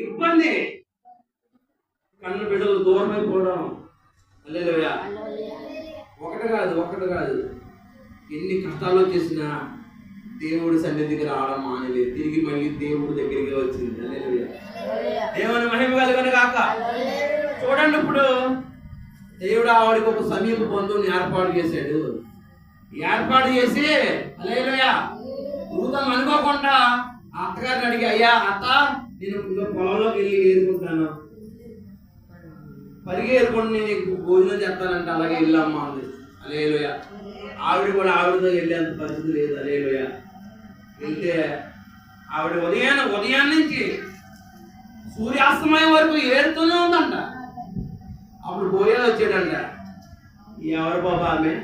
ఇబ్బంది, కన్న బిడ్డలు దూరం అయిపోవడం. హల్లెలూయా. ఒకటి కాదు ఎన్ని కష్టాలు వచ్చేసినా దేవుడి సన్నిధికి రావడం మానలేదు. తిరిగి మళ్ళీ దేవుడి దగ్గరికి వచ్చింది. హల్లెలూయా. దేవుని మహిమ కలుగును గాక. చూడండి, ఇప్పుడు దేవుడు ఆవిడకి ఒక సమీప బంధువుని ఏర్పాటు చేశాడు. ఏర్పాటు చేసి హల్లెలూయా రూతం అనుకోకుండా అత్తగారిని అడిగి, అయ్యా అత్త, నేను పొలంలోకి వెళ్ళి ఏరుకుంటాను, పరిగి ఏరుకుంటే నేను నీకు భోజనం చేస్తానంటే అలాగే వెళ్ళమ్మా అంది. హల్లెలూయా. ఆవిడ కూడా ఆవిడతో వెళ్ళేంత పరిస్థితి లేదు. హల్లెలూయా. వెళ్తే ఆవిడ ఉదయం నుంచి సూర్యాస్తమయం వరకు ఏరుతూనే ఉందంట. అప్పుడు బోయేది వచ్చాడంట. ఎవరు బాబా ఆమె,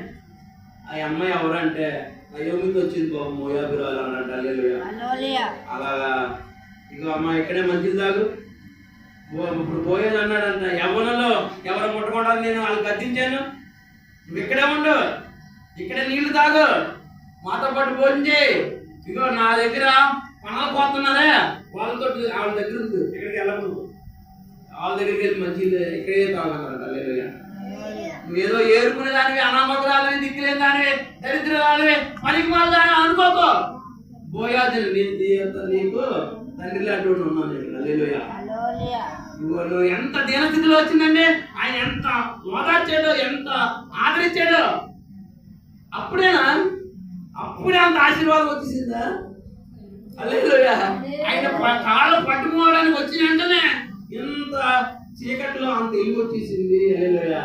ఆ అమ్మాయి ఎవరంటే అయోమితో వచ్చింది బాబు, మోయాబిరాలు అన్నట్టు. హల్లెలూయా. అలాగా ఇక అమ్మ ఇక్కడే మంచిది తాగు. ఇప్పుడు పోయేది అన్నాడంట. యవ్వనంలో ఎవరు ముట్టకుండా నేను వాళ్ళకి గద్దించాను, నువ్వు ఇక్కడే ఉండు, ఇక్కడే నీళ్లు తాగు, మాతో పాటు భోజనం చేయి. ఇగో నా దగ్గర పనులు పోతున్నారే వాళ్ళతో వాళ్ళ దగ్గర ఉంది, ఇక్కడికి వెళ్ళకూడదు, వాళ్ళ దగ్గరికి వెళ్ళి మంచిది ఇక్కడే తాగలరంట. హల్లెలూయా. నువ్వేదో ఏరుకునే దానివి, అనామకురాలని, దిక్కులేని దానివి, దరిద్రాలవి, పనికి మాలని అనుకోకో. బోయాజు నీకు తండ్రి లాంటి ఉన్నాను నేను. హల్లెలూయా. నువ్వు ఎంత దీనస్థితిలో వచ్చిందండి, ఆయన ఎంత ఓదార్చాడో, ఎంత ఆదరించాడో. అప్పుడే అంత ఆశీర్వాదం వచ్చేసిందా? హల్లెలూయా. ఆయన కాళ్ళు పట్టుకోవడానికి వచ్చిన వెంటనే ఎంత చీకట్లో అంత ఇల్లు వచ్చేసింది. హల్లెలూయా.